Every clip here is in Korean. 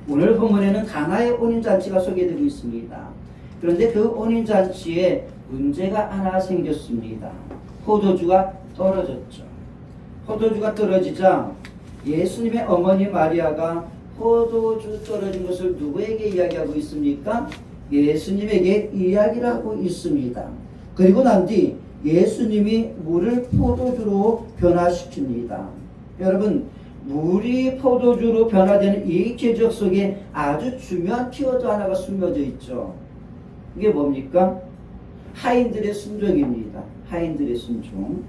오늘 본문에는 가나의 혼인잔치가 소개되고 있습니다. 그런데 그 혼인잔치에 문제가 하나 생겼습니다. 포도주가 떨어졌죠. 포도주가 떨어지자 예수님의 어머니 마리아가 포도주 떨어진 것을 누구에게 이야기하고 있습니까? 예수님에게 이야기를 하고 있습니다. 그리고 난 뒤 예수님이 물을 포도주로 변화시킵니다. 여러분, 물이 포도주로 변화되는 이 기적 속에 아주 중요한 키워드 하나가 숨겨져 있죠. 이게 뭡니까? 하인들의 순종입니다. 하인들의 순종.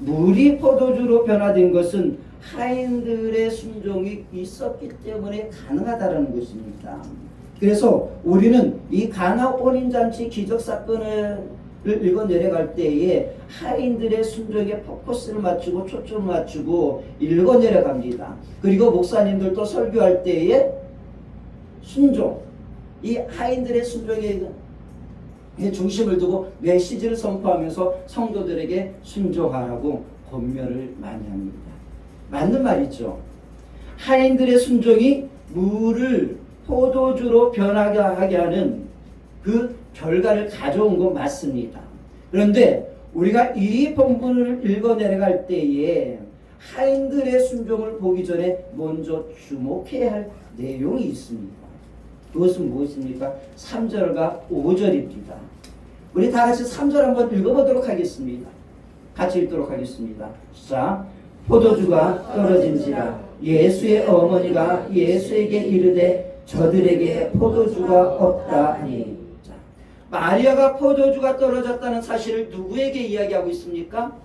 물이 포도주로 변화된 것은 하인들의 순종이 있었기 때문에 가능하다는 것입니다. 그래서 우리는 이 가나 혼인잔치 기적사건을 읽어 내려갈 때에 하인들의 순종에 포커스를 맞추고 초점을 맞추고 읽어 내려갑니다. 그리고 목사님들도 설교할 때에 순종, 이 하인들의 순종에 중심을 두고 메시지를 선포하면서 성도들에게 순종하라고 권면을 많이 합니다. 맞는 말이죠. 하인들의 순종이 물을 포도주로 변하게 하는 그 결과를 가져온 건 맞습니다. 그런데 우리가 이 본문을 읽어 내려갈 때에 하인들의 순종을 보기 전에 먼저 주목해야 할 내용이 있습니다. 그것은 무엇입니까? 3절과 5절입니다. 우리 다 같이 3절 한번 읽어보도록 하겠습니다. 같이 읽도록 하겠습니다. 자, 포도주가 떨어진지라 예수의 어머니가 예수에게 이르되 저들에게 포도주가 없다 하니. 자, 마리아가 포도주가 떨어졌다는 사실을 누구에게 이야기하고 있습니까?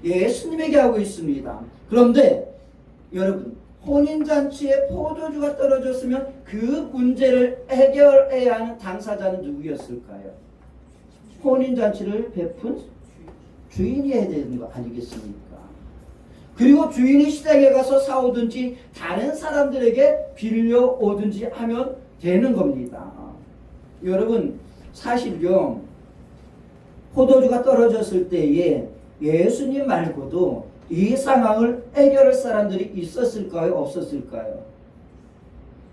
예수님에게 하고 있습니다. 그런데 여러분, 혼인잔치에 포도주가 떨어졌으면 그 문제를 해결해야 하는 당사자는 누구였을까요? 혼인잔치를 베푼 주인이 해야 되는 거 아니겠습니까? 그리고 주인이 시장에 가서 사오든지 다른 사람들에게 빌려오든지 하면 되는 겁니다. 여러분, 사실요, 포도주가 떨어졌을 때에 예수님 말고도 이 상황을 해결할 사람들이 있었을까요? 없었을까요?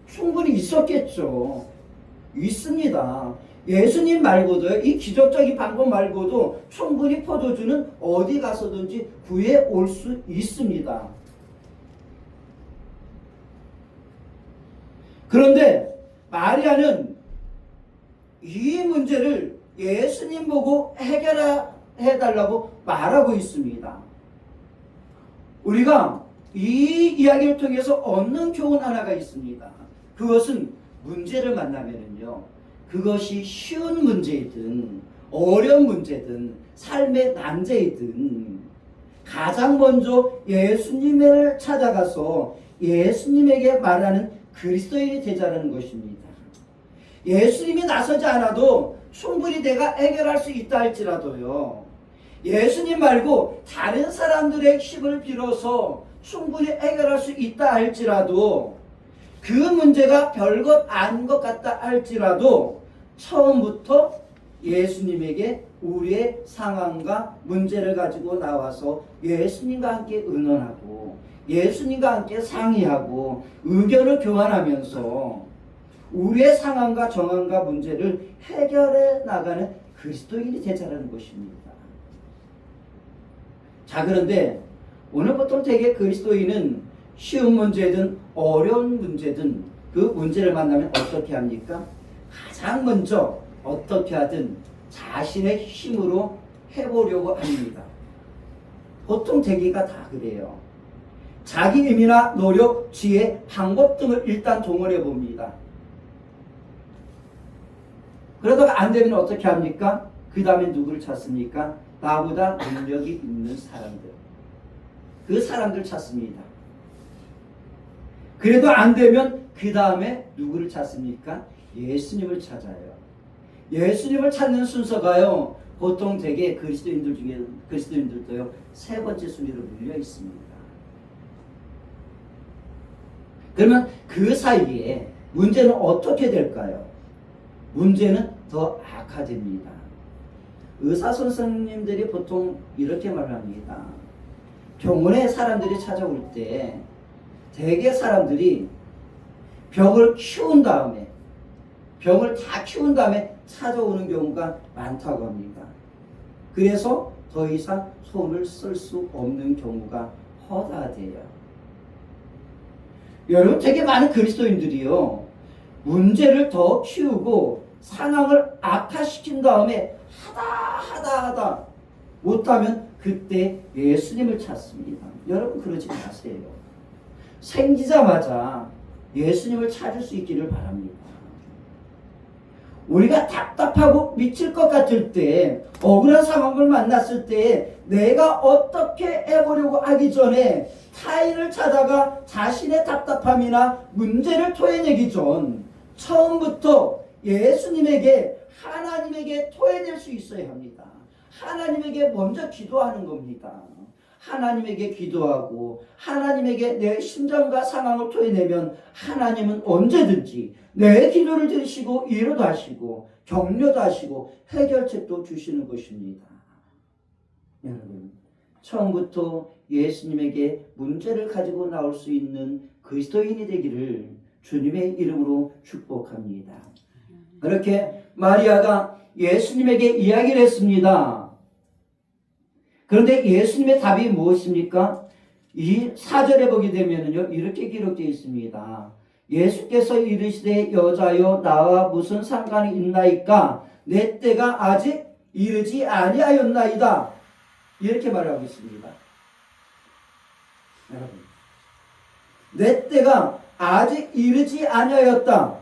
충분히 있었겠죠. 있습니다. 예수님 말고도요, 이 기적적인 방법 말고도 충분히 포도주는 어디 가서든지 구해 올 수 있습니다. 그런데 마리아는 이 문제를 예수님 보고 해결해달라고 말하고 있습니다. 우리가 이 이야기를 통해서 얻는 교훈 하나가 있습니다. 그것은 문제를 만나면은요, 그것이 쉬운 문제이든 어려운 문제든 삶의 난제이든 가장 먼저 예수님을 찾아가서 예수님에게 말하는 그리스도인이 되자는 것입니다. 예수님이 나서지 않아도 충분히 내가 해결할 수 있다 할지라도요, 예수님 말고 다른 사람들의 힘을 빌어서 충분히 해결할 수 있다 할지라도 그 문제가 별것 아닌 것 같다 할지라도 처음부터 예수님에게 우리의 상황과 문제를 가지고 나와서 예수님과 함께 의논하고 예수님과 함께 상의하고 의견을 교환하면서 우리의 상황과 정황과 문제를 해결해 나가는 그리스도인이 되자라는 것입니다. 자, 그런데 오늘 보통 되게 그리스도인은 쉬운 문제든 어려운 문제든 그 문제를 만나면 어떻게 합니까? 가장 먼저 어떻게 하든 자신의 힘으로 해보려고 합니다. 보통 대개가 다 그래요. 자기 힘이나 노력, 지혜, 방법 등을 일단 동원해 봅니다. 그러다가 안 되면 어떻게 합니까? 그 다음에 누구를 찾습니까? 나보다 능력이 있는 사람들. 그 사람들 찾습니다. 그래도 안 되면 그 다음에 누구를 찾습니까? 예수님을 찾아요. 예수님을 찾는 순서가요, 보통 되게 그리스도인들 중에, 그리스도인들도요, 세 번째 순위로 밀려 있습니다. 그러면 그 사이에 문제는 어떻게 될까요? 문제는 더 악화됩니다. 의사 선생님들이 보통 이렇게 말합니다. 병원에 사람들이 찾아올 때 대개 사람들이 병을 키운 다음에 병을 다 키운 다음에 찾아오는 경우가 많다고 합니다. 그래서 더 이상 손을 쓸 수 없는 경우가 허다해요. 여러분, 되게 많은 그리스도인들이요, 문제를 더 키우고 상황을 악화시킨 다음에 하다 못하면 그때 예수님을 찾습니다. 여러분, 그러지 마세요. 생기자마자 예수님을 찾을 수 있기를 바랍니다. 우리가 답답하고 미칠 것 같을 때, 억울한 상황을 만났을 때 내가 어떻게 해보려고 하기 전에 타인을 찾아가 자신의 답답함이나 문제를 토해내기 전 처음부터 예수님에게, 하나님에게 토해낼 수 있어야 합니다. 하나님에게 먼저 기도하는 겁니다. 하나님에게 기도하고 하나님에게 내 심정과 상황을 토해내면 하나님은 언제든지 내 기도를 들으시고 위로도 하시고 격려도 하시고 해결책도 주시는 것입니다. 여러분, 처음부터 예수님에게 문제를 가지고 나올 수 있는 그리스도인이 되기를 주님의 이름으로 축복합니다. 그렇게 마리아가 예수님에게 이야기를 했습니다. 그런데 예수님의 답이 무엇입니까? 이 4절에 보게 되면요, 이렇게 기록되어 있습니다. 예수께서 이르시되 여자여 나와 무슨 상관이 있나이까? 내 때가 아직 이르지 아니하였나이다. 이렇게 말하고 있습니다. 여러분, 내 때가 아직 이르지 아니하였다.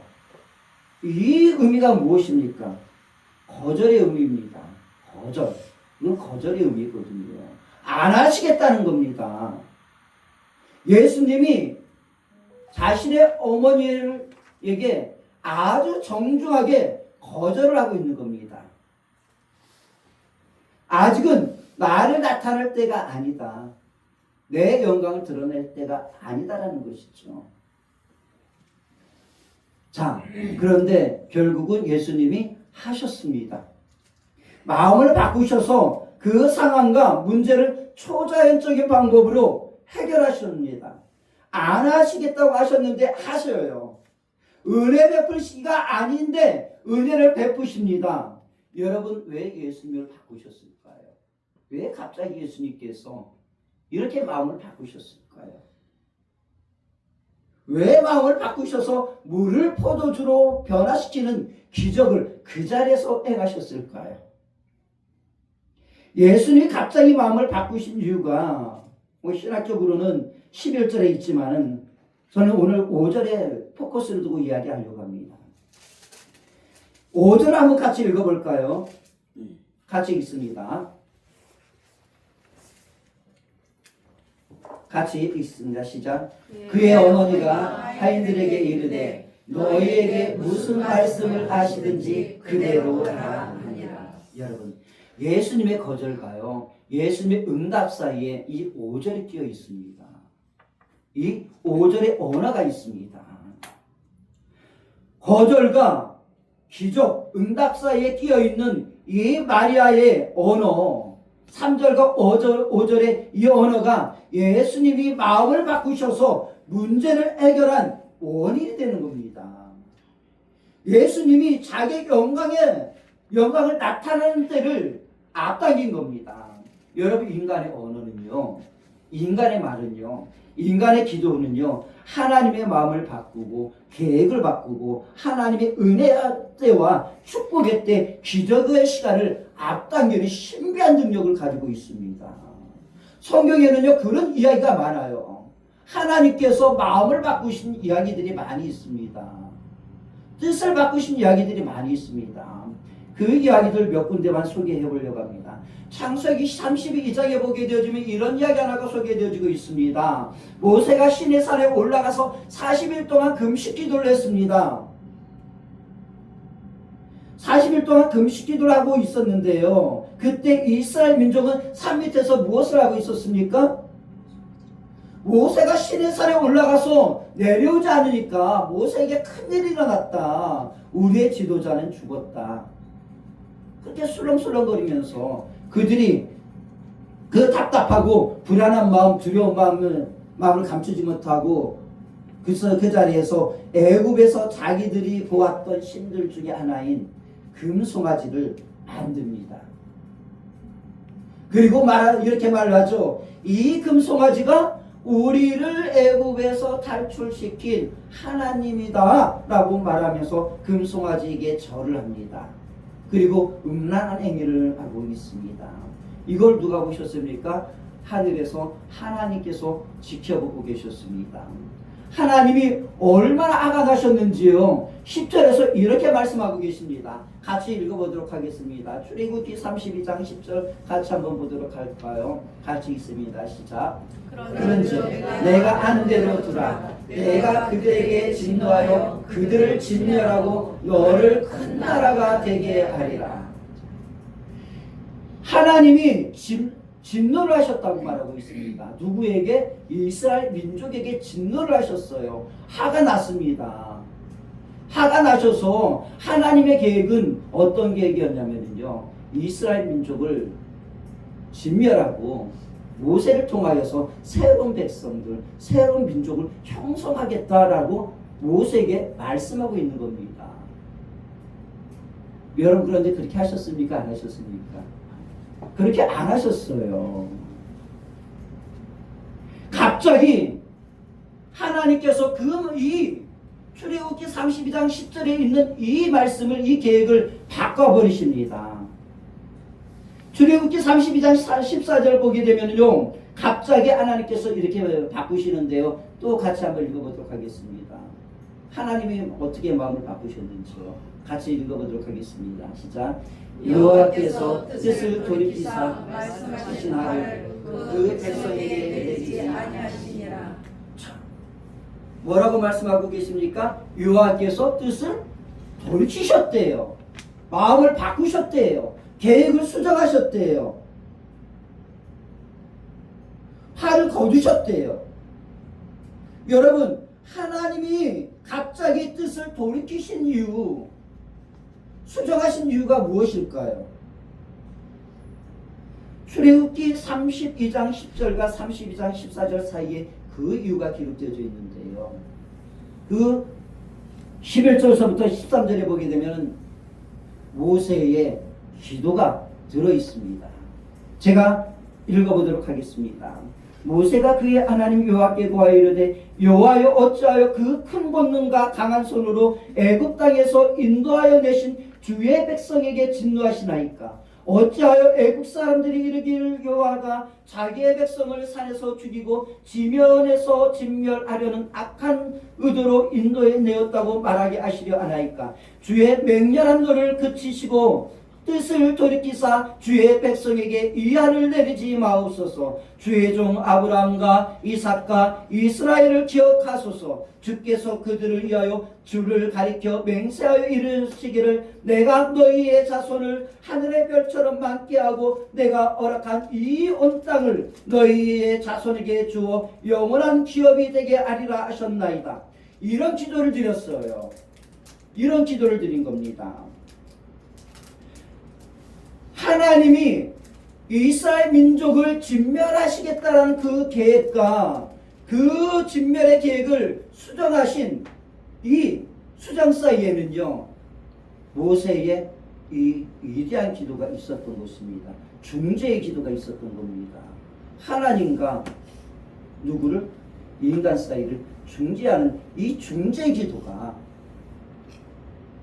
이 의미가 무엇입니까? 거절의 의미입니다. 거절. 이건 거절의 의미거든요. 안 하시겠다는 겁니다. 예수님이 자신의 어머니에게 아주 정중하게 거절을 하고 있는 겁니다. 아직은 나를 나타낼 때가 아니다. 내 영광을 드러낼 때가 아니다라는 것이죠. 자, 그런데 결국은 예수님이 하셨습니다. 마음을 바꾸셔서 그 상황과 문제를 초자연적인 방법으로 해결하셨습니다. 안 하시겠다고 하셨는데 하셔요. 은혜 베풀시기가 아닌데 은혜를 베푸십니다. 여러분, 왜 예수님을 바꾸셨을까요? 왜 갑자기 예수님께서 이렇게 마음을 바꾸셨을까요? 왜 마음을 바꾸셔서 물을 포도주로 변화시키는 기적을 그 자리에서 행하셨을까요? 예수님이 갑자기 마음을 바꾸신 이유가 신학적으로는 11절에 있지만은 저는 오늘 5절에 포커스를 두고 이야기하려고 합니다. 5절 한번 같이 읽어볼까요? 같이 읽습니다. 같이 읽습니다. 시작. 그의 어머니가 하인들에게 이르되 너희에게 무슨 말씀을 하시든지 그대로 하라. 여러분, 예수님의 거절과요, 예수님의 응답 사이에 이 5절이 끼어 있습니다. 이 5절의 언어가 있습니다. 거절과 기적, 응답 사이에 끼어 있는 이 마리아의 언어, 3절과 5절의 이 언어가 예수님이 마음을 바꾸셔서 문제를 해결한 원인이 되는 겁니다. 예수님이 자기 영광을 나타내는 때를 앞당긴 겁니다. 여러분, 인간의 언어는요, 인간의 말은요, 인간의 기도는요, 하나님의 마음을 바꾸고 계획을 바꾸고 하나님의 은혜의 때와 축복의 때 기적의 시간을 앞당기는 신비한 능력을 가지고 있습니다. 성경에는요, 그런 이야기가 많아요. 하나님께서 마음을 바꾸신 이야기들이 많이 있습니다. 뜻을 바꾸신 이야기들이 많이 있습니다. 그 이야기들 몇 군데만 소개해 보려고 합니다. 창세기 32장에 보게 되어지면 이런 이야기 하나가 소개되어지고 있습니다. 모세가 시내산에 올라가서 40일 동안 금식 기도를 했습니다. 40일 동안 금식 기도를 하고 있었는데요, 그때 이스라엘 민족은 산 밑에서 무엇을 하고 있었습니까? 모세가 시내산에 올라가서 내려오지 않으니까 모세에게 큰일이 일어났다. 우리의 지도자는 죽었다. 그렇게 술렁술렁거리면서 그들이 그 답답하고 불안한 마음, 두려운 마음을 감추지 못하고 그래서 그 자리에서 애굽에서 자기들이 보았던 신들 중에 하나인 금송아지를 만듭니다. 그리고 이렇게 말하죠. 이 금송아지가 우리를 애굽에서 탈출시킨 하나님이다 라고 말하면서 금송아지에게 절을 합니다. 그리고 음란한 행위를 하고 있습니다. 이걸 누가 보셨습니까? 하늘에서 하나님께서 지켜보고 계셨습니다. 하나님이 얼마나 아간하셨는지요. 10절에서 이렇게 말씀하고 계십니다. 같이 읽어보도록 하겠습니다. 출애굽기 32장 10절 같이 한번 보도록 할까요? 같이 읽습니다. 시작. 그런즉 내가 안 대로 두라. 내가 그들에게 진노하여 그들을 진멸하고 너를 큰 나라가 되게 하리라. 하나님이 진노를 하셨다고 말하고 있습니다. 누구에게? 이스라엘 민족에게 진노를 하셨어요. 화가 났습니다. 화가 나셔서 하나님의 계획은 어떤 계획이었냐면요, 이스라엘 민족을 진멸하고 모세를 통하여서 새로운 백성들, 새로운 민족을 형성하겠다라고 모세에게 말씀하고 있는 겁니다. 여러분, 그런데 그렇게 하셨습니까? 안 하셨습니까? 그렇게 안 하셨어요. 갑자기 하나님께서 이 출애굽기 32장 10절에 있는 이 말씀을, 이 계획을 바꿔버리십니다. 출애굽기 32장 14절 보게 되면요, 갑자기 하나님께서 이렇게 바꾸시는데요. 또 같이 한번 읽어보도록 하겠습니다. 하나님이 어떻게 마음을 바꾸셨는지요. 같이 읽어보도록 하겠습니다. 시작. 여호와께서 뜻을 돌이키사 말씀하신 하를 그 백성에게 내리지 아니하시니라. 뭐라고 말씀하고 계십니까? 여호와께서 뜻을 돌이키셨대요. 마음을 바꾸셨대요. 계획을 수정하셨대요. 화를 거두셨대요. 여러분, 하나님이 갑자기 뜻을 돌이키신 이유, 수정하신 이유가 무엇일까요? 출애굽기 32장 10절과 32장 14절 사이에 그 이유가 기록되어 있는데요. 그 11절서부터 13절에 보게 되면 모세의 기도가 들어있습니다. 제가 읽어보도록 하겠습니다. 모세가 그의 하나님 여호와께 구하여 이르되 여호와여 어찌하여 그 큰 권능과 강한 손으로 애굽 땅에서 인도하여 내신 주의 백성에게 진노하시나이까? 어찌하여 애굽 사람들이 이르기를 여호와가 자기의 백성을 산에서 죽이고 지면에서 진멸하려는 악한 의도로 인도해 내었다고 말하게 하시려 하나이까? 주의 맹렬한 노를 그치시고 뜻을 돌이키사 주의 백성에게 위안을 내리지 마옵소서. 주의 종 아브라함과 이삭과 이스라엘을 기억하소서. 주께서 그들을 위하여 주를 가리켜 맹세하여 이르시기를 내가 너희의 자손을 하늘의 별처럼 많게 하고 내가 허락한 이 온 땅을 너희의 자손에게 주어 영원한 기업이 되게 하리라 하셨나이다. 이런 기도를 드렸어요. 이런 기도를 드린 겁니다. 하나님이 이스라엘 민족을 진멸하시겠다는 그 계획과 그 진멸의 계획을 수정하신 이 수정 사이에는요, 모세의 이 위대한 기도가 있었던 것입니다. 중재의 기도가 있었던 겁니다. 하나님과 누구를? 인간 사이를 중재하는 이 중재 기도가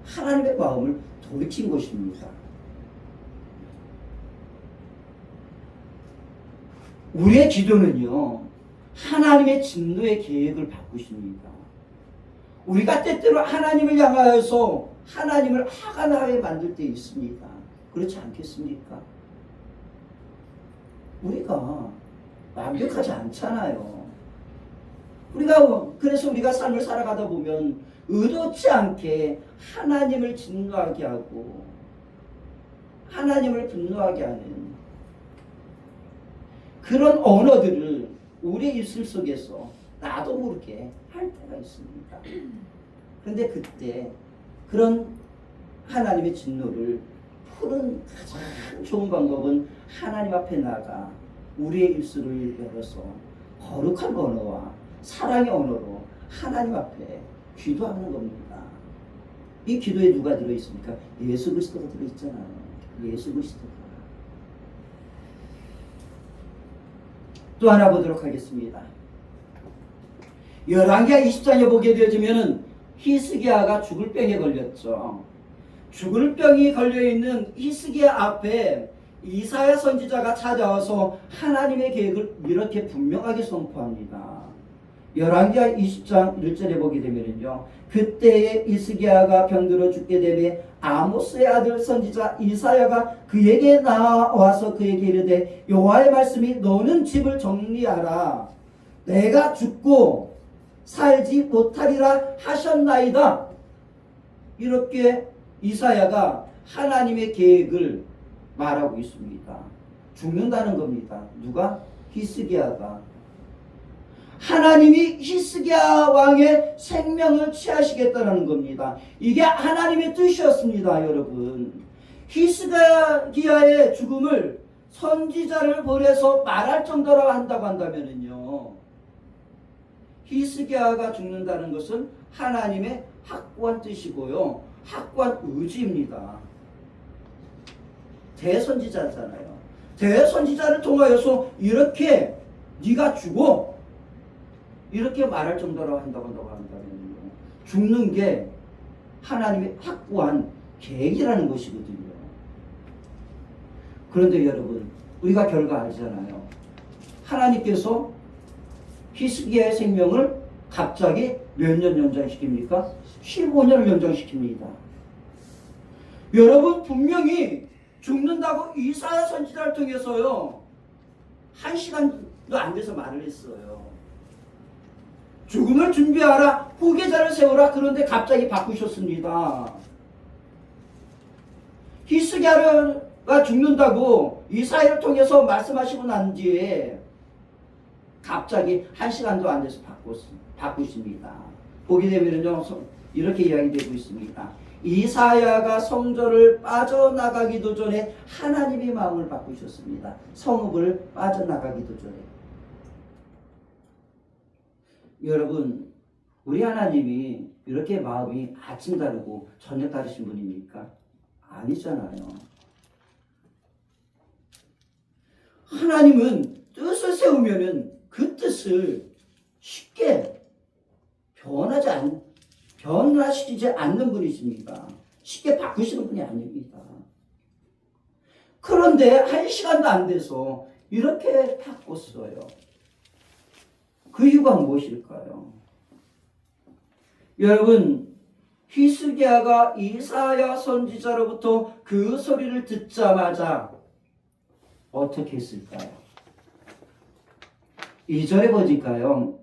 하나님의 마음을 돌이킨 것입니다. 우리의 기도는요, 하나님의 진노의 계획을 바꾸십니다. 우리가 때때로 하나님을 향하여서 하나님을 화가 나게 만들 때 있습니다. 그렇지 않겠습니까? 우리가 완벽하지 않잖아요. 그래서 우리가 삶을 살아가다 보면 의도치 않게 하나님을 진노하게 하고 하나님을 분노하게 하는 그런 언어들을 우리의 입술 속에서 나도 모르게 할 때가 있습니다. 그런데 그때 그런 하나님의 진노를 푸는 가장 좋은 방법은 하나님 앞에 나가 우리의 입술을 열어서 거룩한 언어와 사랑의 언어로 하나님 앞에 기도하는 겁니다. 이 기도에 누가 들어있습니까? 예수 그리스도가 들어있잖아요. 예수 그리스도가. 또 하나 보도록 하겠습니다. 열왕기하 20장에 보게 되어지면은 히스기야가 죽을 병에 걸렸죠. 죽을 병이 걸려있는 히스기야 앞에 이사야 선지자가 찾아와서 하나님의 계획을 이렇게 분명하게 선포합니다. 열왕기하 20장 1절에 보게 되면요, 그때에 히스기야가 병들어 죽게 되매 아모스의 아들 선지자 이사야가 그에게 나와서 그에게 이르되 여호와의 말씀이 너는 집을 정리하라 내가 죽고 살지 못하리라 하셨나이다. 이렇게 이사야가 하나님의 계획을 말하고 있습니다. 죽는다는 겁니다. 누가? 히스기야가. 하나님이 히스기야 왕의 생명을 취하시겠다는 겁니다. 이게 하나님의 뜻이었습니다, 여러분. 히스기야의 죽음을 선지자를 보내서 말할 정도로 한다고 한다면요, 히스기야가 죽는다는 것은 하나님의 확고한 뜻이고요, 확고한 의지입니다. 대선지자잖아요. 대선지자를 통하여서 이렇게 네가 죽어 이렇게 말할 정도로 한다고 한다면 죽는 게 하나님의 확고한 계획이라는 것이거든요. 그런데 여러분, 우리가 결과 알잖아요. 하나님께서 히스기야의 생명을 갑자기 몇 년 연장시킵니까? 15년을 연장시킵니다. 여러분, 분명히 죽는다고 이사야 선지자를 통해서요, 1시간도 안 돼서 말을 했어요. 죽음을 준비하라, 후계자를 세우라. 그런데 갑자기 바꾸셨습니다. 히스기야가 죽는다고 이사야를 통해서 말씀하시고 난 뒤에 갑자기 1시간도 안 돼서 바꾸십니다. 보게 되면요, 이렇게 이야기되고 있습니다. 이사야가 성전을 빠져나가기도 전에 하나님의 마음을 바꾸셨습니다. 성읍을 빠져나가기도 전에. 여러분, 우리 하나님이 이렇게 마음이 아침 다르고 저녁 다르신 분입니까? 아니잖아요. 하나님은 뜻을 세우면은 그 뜻을 쉽게 변화시키지 않는 분이십니다. 쉽게 바꾸시는 분이 아닙니다. 그런데 1시간도 안 돼서 이렇게 바꿨어요. 그 이유가 무엇일까요? 여러분, 히스기야가 이사야 선지자로부터 그 소리를 듣자마자 어떻게 했을까요? 2절에 보니까요,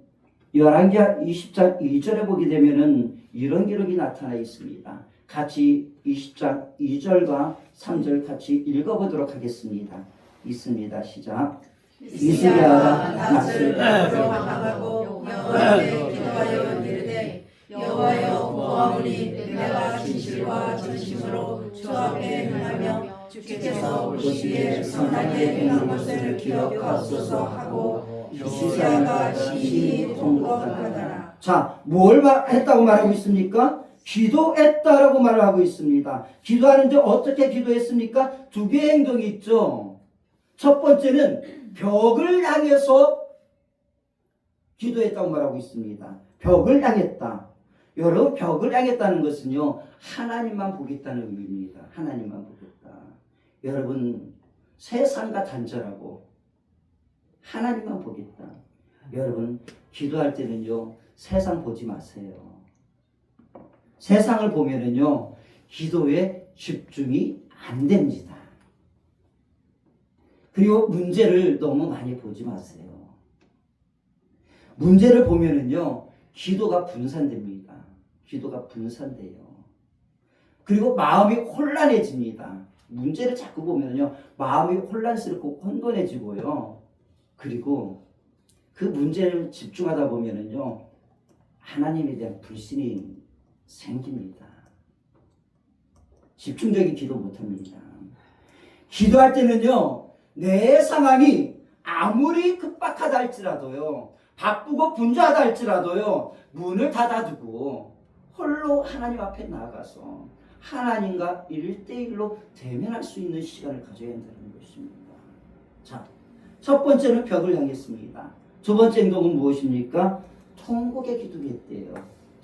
열왕기하 20장 2절에 보게 되면은 이런 기록이 나타나 있습니다. 같이 20장 2절과 3절 같이 읽어보도록 하겠습니다. 있습니다. 시작. 히스기야가 낯을 강하고 여호와께 기도하여 이르되 여호와여 보아오니 내가 진실과 전심으로 주 앞에 행하며 주께서 보시기에 선하게 행한 것을 기억하소서 하고 히스기야가 심히 통곡하더라. 자, 뭘 했다고 말하고 있습니까? 기도했다라고 말을 하고 있습니다. 기도하는데 어떻게 기도했습니까? 두 개의 행동이 있죠. 첫 번째는 벽을 향해서 기도했다고 말하고 있습니다. 벽을 향했다. 여러분, 벽을 향했다는 것은요, 하나님만 보겠다는 의미입니다. 하나님만 보겠다. 여러분, 세상과 단절하고 하나님만 보겠다. 여러분, 기도할 때는요, 세상 보지 마세요. 세상을 보면은요, 기도에 집중이 안 됩니다. 그리고 문제를 너무 많이 보지 마세요. 문제를 보면은요, 기도가 분산됩니다. 기도가 분산돼요. 그리고 마음이 혼란해집니다. 문제를 자꾸 보면요, 마음이 혼란스럽고 혼돈해지고요. 그리고 그 문제를 집중하다 보면은요, 하나님에 대한 불신이 생깁니다. 집중적인 기도 못합니다. 기도할 때는요, 내 상황이 아무리 급박하다 할지라도요, 바쁘고 분주하다 할지라도요, 문을 닫아두고 홀로 하나님 앞에 나아가서 하나님과 1대1로 대면할 수 있는 시간을 가져야 한다는 것입니다. 자, 첫 번째는 벽을 향했습니다. 두 번째 행동은 무엇입니까? 통곡의 기도를 했대요.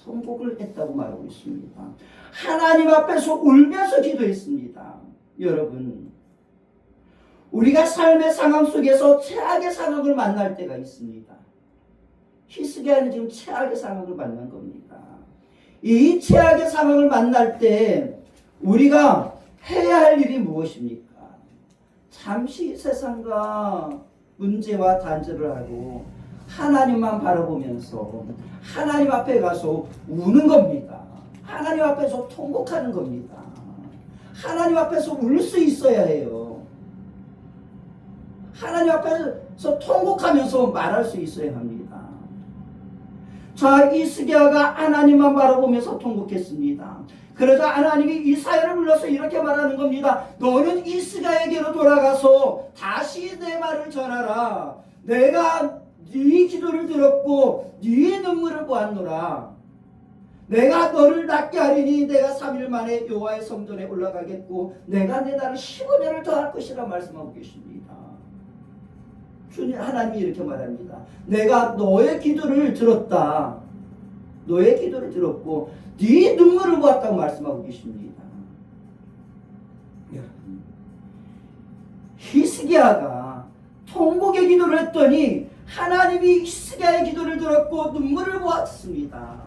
통곡을 했다고 말하고 있습니다. 하나님 앞에서 울면서 기도했습니다. 여러분, 우리가 삶의 상황 속에서 최악의 상황을 만날 때가 있습니다. 히스기야는 지금 최악의 상황을 만난 겁니다. 이 최악의 상황을 만날 때 우리가 해야 할 일이 무엇입니까? 잠시 세상과 문제와 단절을 하고 하나님만 바라보면서 하나님 앞에 가서 우는 겁니다. 하나님 앞에서 통곡하는 겁니다. 하나님 앞에서 울 수 있어야 해요. 하나님 앞에서 통곡하면서 말할 수 있어야 합니다. 자, 히스기야가 하나님만 바라보면서 통곡했습니다. 그러자 하나님이 이사야를 불러서 이렇게 말하는 겁니다. 너는 히스기야에게로 돌아가서 다시 내 말을 전하라. 내가 네 기도를 들었고 네 눈물을 보았노라. 내가 너를 낫게 하리니 내가 3일 만에 여호와의 성전에 올라가겠고 내가 내 날을 15년을 더할 것이라 말씀하고 계십니다. 주님 하나님이 이렇게 말합니다. 내가 너의 기도를 들었다. 너의 기도를 들었고 네 눈물을 보았다고 말씀하고 계십니다. 여러분, 히스기야가 통곡의 기도를 했더니 하나님이 히스기야의 기도를 들었고 눈물을 보았습니다.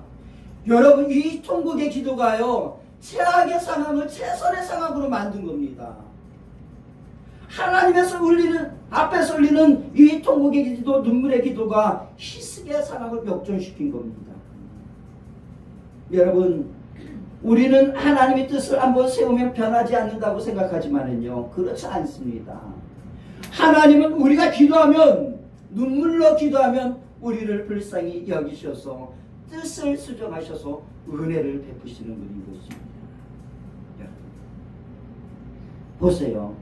여러분, 이 통곡의 기도가요, 최악의 상황을 최선의 상황으로 만든 겁니다. 하나님에서 앞에서 울리는 이 통곡의 기도, 눈물의 기도가 히스기야 상황을 역전시킨 겁니다. 여러분, 우리는 하나님의 뜻을 한번 세우면 변하지 않는다고 생각하지만은요, 그렇지 않습니다. 하나님은 우리가 기도하면, 눈물로 기도하면 우리를 불쌍히 여기셔서 뜻을 수정하셔서 은혜를 베푸시는 분인 것입니다. 여러분, 보세요.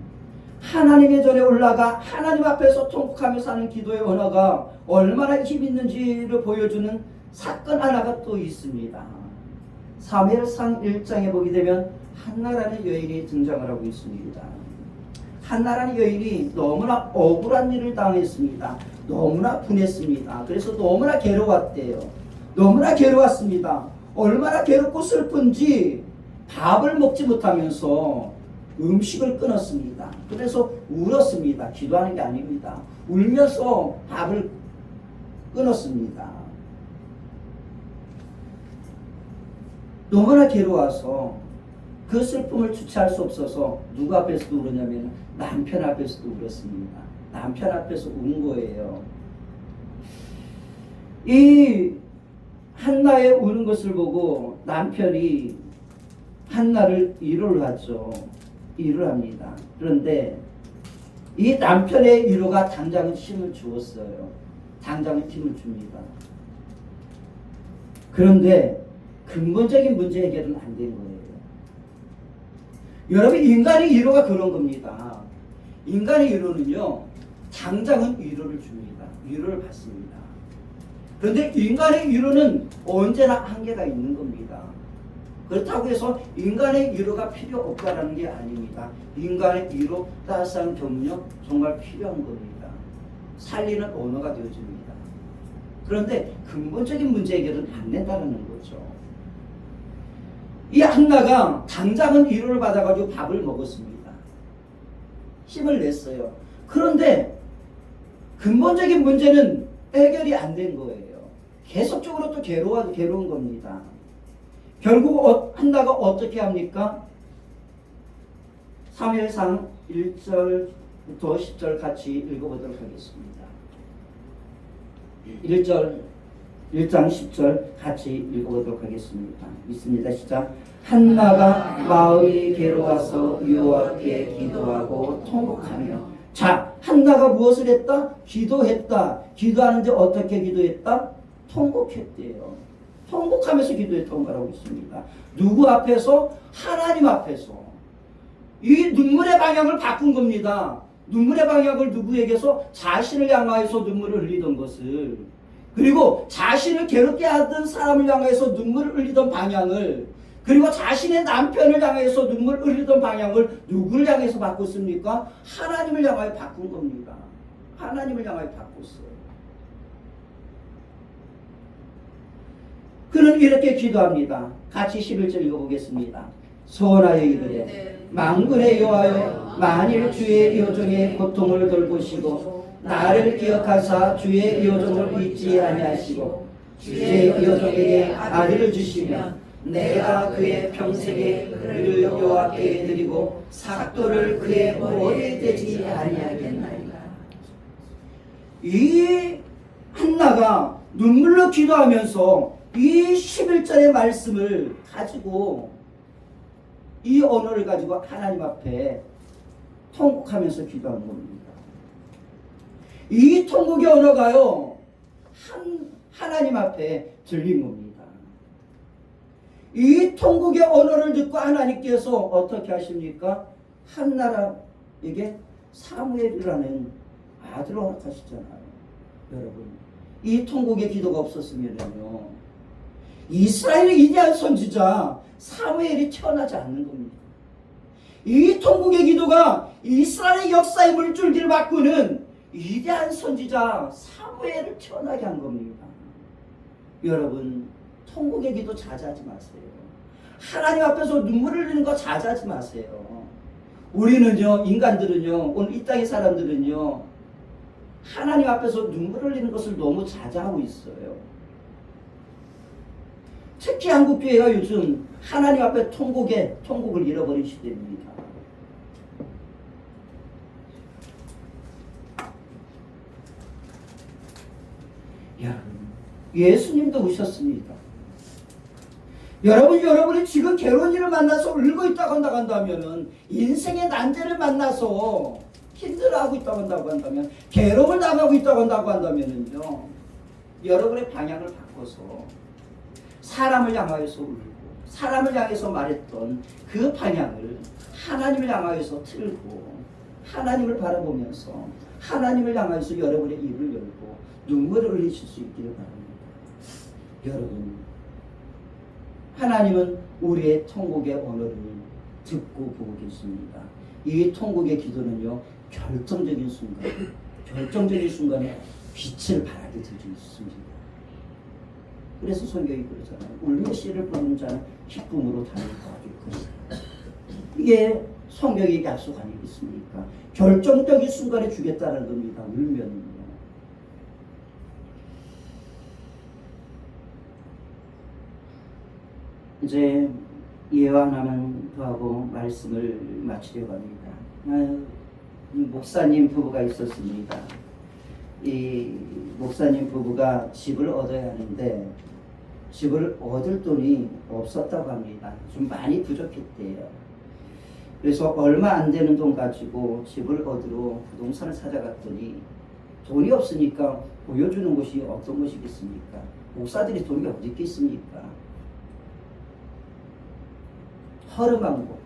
하나님의 전에 올라가 하나님 앞에서 통곡하면서 하는 기도의 언어가 얼마나 힘있는지를 보여주는 사건 하나가 또 있습니다. 사무엘상 1장에 보게 되면 한나라는 여인이 등장을 하고 있습니다. 한나라는 여인이 너무나 억울한 일을 당했습니다. 너무나 분했습니다. 그래서 너무나 괴로웠대요. 너무나 괴로웠습니다. 얼마나 괴롭고 슬픈지 밥을 먹지 못하면서 음식을 끊었습니다. 그래서 울었습니다. 기도하는 게 아닙니다. 울면서 밥을 끊었습니다. 너무나 괴로워서 그 슬픔을 주체할 수 없어서 누구 앞에서도 울었냐면 남편 앞에서도 울었습니다. 남편 앞에서 운 거예요. 이 한나의 우는 것을 보고 남편이 한나를 위로를 하죠. 위로를 합니다. 그런데 이 남편의 위로가 당장은 힘을 주었어요. 당장은 힘을 줍니다. 그런데 근본적인 문제 해결은 안 된 거예요. 여러분, 인간의 위로가 그런 겁니다. 인간의 위로는요, 당장은 위로를 줍니다. 위로를 받습니다. 그런데 인간의 위로는 언제나 한계가 있는 겁니다. 그렇다고 해서 인간의 위로가 필요 없다라는 게 아닙니다. 인간의 위로, 따스한 격려 정말 필요한 겁니다. 살리는 언어가 되어줍니다. 그런데 근본적인 문제 해결은 안 된다는 거죠. 이 한나가 당장은 위로를 받아가지고 밥을 먹었습니다. 힘을 냈어요. 그런데 근본적인 문제는 해결이 안 된 거예요. 계속적으로 또 괴로운 겁니다. 결국 한나가 어떻게 합니까? 사무엘상 1절부터 10절 같이 읽어보도록 하겠습니다. 1장 10절 같이 읽어보도록 하겠습니다. 있습니다. 시작. 한나가 마음이 괴로워서 여호와께 기도하고 통곡하며. 자, 한나가 무엇을 했다? 기도했다. 기도하는데 어떻게 기도했다? 통곡했대요. 통곡하면서 기도했다고 말하고 있습니다. 누구 앞에서? 하나님 앞에서. 이 눈물의 방향을 바꾼 겁니다. 눈물의 방향을 누구에게서? 자신을 향하여서 눈물을 흘리던 것을 그리고 자신을 괴롭게 하던 사람을 향해서 눈물을 흘리던 방향을, 그리고 자신의 남편을 향해서 눈물을 흘리던 방향을 누구를 향해서 바꿨습니까? 하나님을 향하여 바꾼 겁니다. 하나님을 향하여 바꿨어요. 그는 이렇게 기도합니다. 같이 11절 읽어보겠습니다. 소원하여 이르되 만군의 여호와여, 만일 주의 요정의 고통을 돌보시고 나를 기억하사 주의 요정을 잊지 아니하시고 주의 요정에게 아들을 주시면 내가 그의 평생에 그를 여호와께 드리고 삭도를 그의 머리에 대지 아니하겠나이까. 이 한나가 눈물로 기도하면서 이 11절의 말씀을 가지고, 이 언어를 가지고 하나님 앞에 통곡하면서 기도한 겁니다. 이 통곡의 언어가요, 하나님 앞에 들린 겁니다. 이 통곡의 언어를 듣고 하나님께서 어떻게 하십니까? 한나라에게 사무엘이라는 아들을 허락하시잖아요. 여러분, 이 통곡의 기도가 없었으면요, 이스라엘의 위대한 선지자 사무엘이 태어나지 않는 겁니다. 이 통곡의 기도가 이스라엘의 역사의 물줄기를 바꾸는 위대한 선지자 사무엘을 태어나게 한 겁니다. 여러분, 통곡의 기도 자제하지 마세요. 하나님 앞에서 눈물을 흘리는 거 자제하지 마세요. 우리는요, 인간들은요, 오늘 이 땅의 사람들은요, 하나님 앞에서 눈물을 흘리는 것을 너무 자제하고 있어요. 특히 한국교회가 요즘 하나님 앞에 통곡을 잃어버린 시대입니다. 여러분, 예수님도 우셨습니다. 여러분이 지금 괴로운 일을 만나서 울고 있다고 한다면, 인생의 난제를 만나서 힘들어하고 있다고 한다면, 괴로움을 당하고 있다고 한다면요, 여러분의 방향을 바꿔서 사람을 향하여서 울고 사람을 향해서 말했던 그 방향을 하나님을 향하여서 틀고 하나님을 바라보면서 하나님을 향하여서 여러분의 입을 열고 눈물을 흘리실 수 있기를 바랍니다. 여러분, 하나님은 우리의 통곡의 언어를 듣고 보고 계십니다. 이 통곡의 기도는요, 결정적인 순간에 빛을 발하게 되어있습니다. 그래서 성경이 그러잖아요. 울며 씨를 뿌리는 자는 기쁨으로 단을 거둘 것이다. 이게 성경이 약속 아니겠습니까? 결정적인 순간에 주겠다는 겁니다. 울면요. 이제 예화 하나만 더 하고 말씀을 마치려고 합니다. 목사님 부부가 있었습니다. 이 목사님 부부가 집을 얻어야 하는데 집을 얻을 돈이 없었다고 합니다. 좀 많이 부족했대요. 그래서 얼마 안 되는 돈 가지고 집을 얻으러 부동산을 찾아갔더니 돈이 없으니까 보여주는 곳이 어떤 곳이겠습니까? 목사들이 돈이 어디 있겠습니까? 허름한 곳,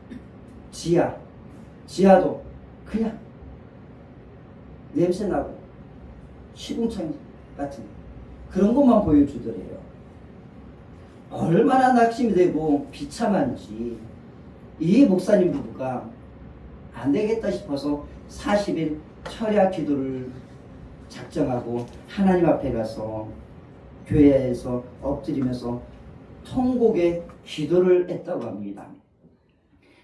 지하도 그냥 냄새나고 시궁창 같은 그런 것만 보여주더래요. 얼마나 낙심이 되고 비참한지 이 목사님 부부가 안 되겠다 싶어서 40일 철야 기도를 작정하고 하나님 앞에 가서 교회에서 엎드리면서 통곡의 기도를 했다고 합니다.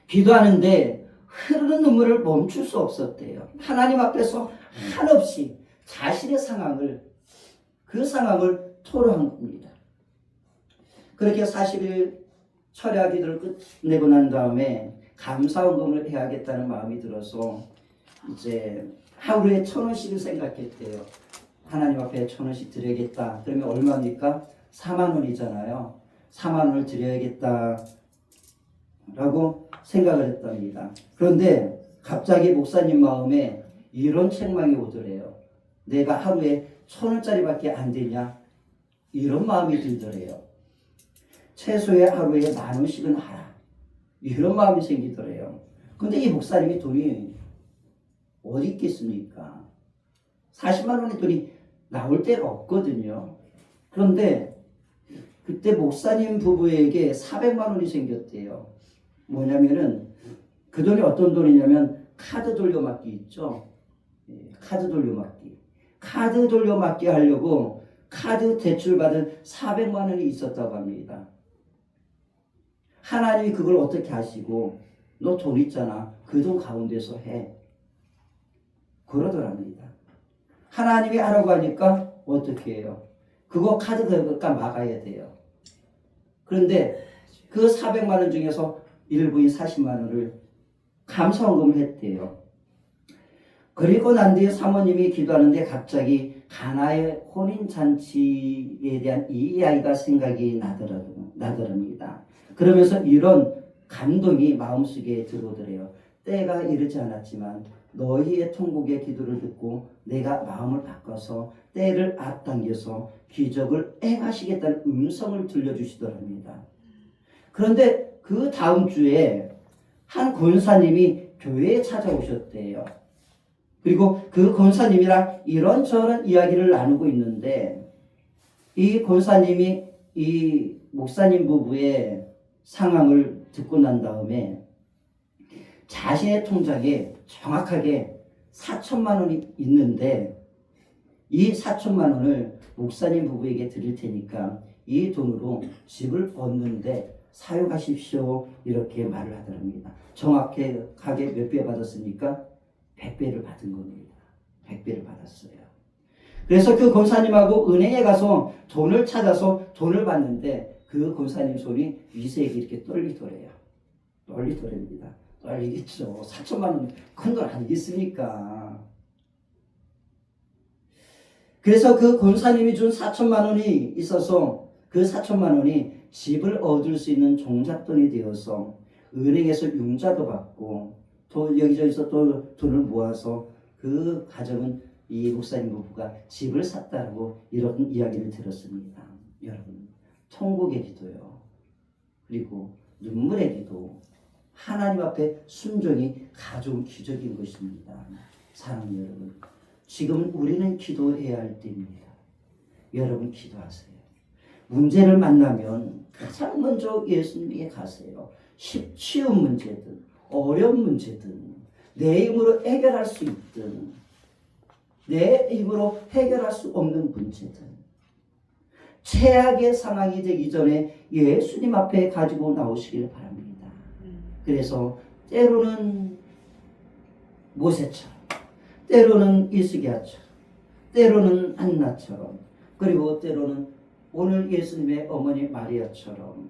기도하는데 흐르는 눈물을 멈출 수 없었대요. 하나님 앞에서 한없이 자신의 그 상황을 토로한 겁니다. 그렇게 40일 철야 기도를 끝내고 난 다음에 감사헌금을 해야겠다는 마음이 들어서 이제 하루에 1,000원씩을 생각했대요. 하나님 앞에 1,000원씩 드려야겠다. 그러면 얼마입니까? 4만 원이잖아요. 4만 원을 드려야겠다 라고 생각을 했답니다. 그런데 갑자기 목사님 마음에 이런 책망이 오더래요. 내가 하루에 1,000원짜리밖에 안 되냐? 이런 마음이 들더래요. 최소의 하루에 10,000원씩은 하라. 이런 마음이 생기더래요. 근데 이 목사님이 돈이 어디 있겠습니까? 40만 원의 돈이 나올 데가 없거든요. 그런데 그때 목사님 부부에게 400만 원이 생겼대요. 뭐냐면은 그 돈이 어떤 돈이냐면 카드 돌려막기 있죠. 카드 돌려막기. 카드 돌려막기 하려고 카드 대출 받은 400만 원이 있었다고 합니다. 하나님이 그걸 어떻게 하시고 너 돈 있잖아. 그 돈 가운데서 해. 그러더랍니다. 하나님이 하라고 하니까 어떻게 해요? 그거 카드 긁을까 막아야 돼요. 그런데 그 400만 원 중에서 일부인 40만 원을 감사원금을 했대요. 그리고 난 뒤에 사모님이 기도하는데 갑자기 가나의 혼인잔치에 대한 이 이야기가 생각이 나더랍니다. 그러면서 이런 감동이 마음속에 들어오더래요. 때가 이르지 않았지만 너희의 통곡의 기도를 듣고 내가 마음을 바꿔서 때를 앞당겨서 기적을 행하시겠다는 음성을 들려주시더랍니다. 그런데 그 다음 주에 한 권사님이 교회에 찾아오셨대요. 그리고 그 권사님이랑 이런저런 이야기를 나누고 있는데 이 권사님이 이 목사님 부부의 상황을 듣고 난 다음에 자신의 통장에 정확하게 4천만 원이 있는데 이 4천만 원을 목사님 부부에게 드릴 테니까 이 돈으로 집을 얻는데 사용하십시오. 이렇게 말을 하더랍니다. 정확하게 몇 배 받았습니까? 100배를 받은 겁니다. 100배를 받았어요. 그래서 그 권사님하고 은행에 가서 돈을 찾아서 돈을 받는데 그 권사님 손이 위세에게 이렇게 떨리더래요. 떨리더랍니다. 떨리겠죠. 4천만 원 큰 돈 아니겠습니까? 그래서 그 권사님이 준 4천만 원이 있어서 그 4천만 원이 집을 얻을 수 있는 종잣돈이 되어서 은행에서 융자도 받고 또 여기저기서 또 돈을 모아서 그 가정은 이 목사님 부부가 집을 샀다고 이런 이야기를 들었습니다. 여러분, 통곡의 기도요. 그리고 눈물의 기도. 하나님 앞에 순종이 가져온 기적인 것입니다. 사랑하는 여러분, 지금 우리는 기도해야 할 때입니다. 여러분 기도하세요. 문제를 만나면 가장 먼저 예수님에게 가세요. 쉬운 문제든 어려운 문제든 내 힘으로 해결할 수 있든 내 힘으로 해결할 수 없는 문제든 최악의 상황이 되기 전에 예수님 앞에 가지고 나오시길 바랍니다. 그래서 때로는 모세처럼, 때로는 이스기야처럼, 때로는 안나처럼, 그리고 때로는 오늘 예수님의 어머니 마리아처럼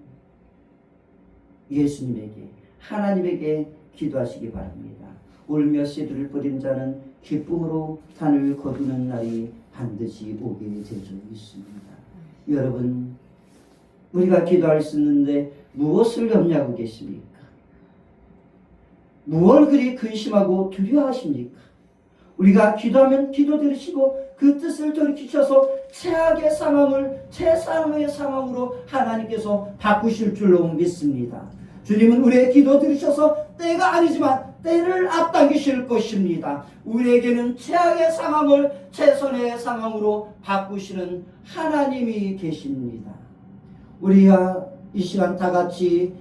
예수님에게, 하나님에게 기도하시기 바랍니다. 울며 씨들을 뿌린 자는 기쁨으로 단을 거두는 날이 반드시 오게 되어 있습니다. 여러분, 우리가 기도할 수 있는데 무엇을 염려하고 계십니까? 무엇을 그리 근심하고 두려워하십니까? 우리가 기도하면 기도 들으시고 그 뜻을 돌이키셔서 최악의 상황을 최상의 상황으로 하나님께서 바꾸실 줄로 믿습니다. 주님은 우리의 기도 들으셔서 때가 아니지만 때를 앞당기실 것입니다. 우리에게는 최악의 상황을 최선의 상황으로 바꾸시는 하나님이 계십니다. 우리가 이 시간 다 같이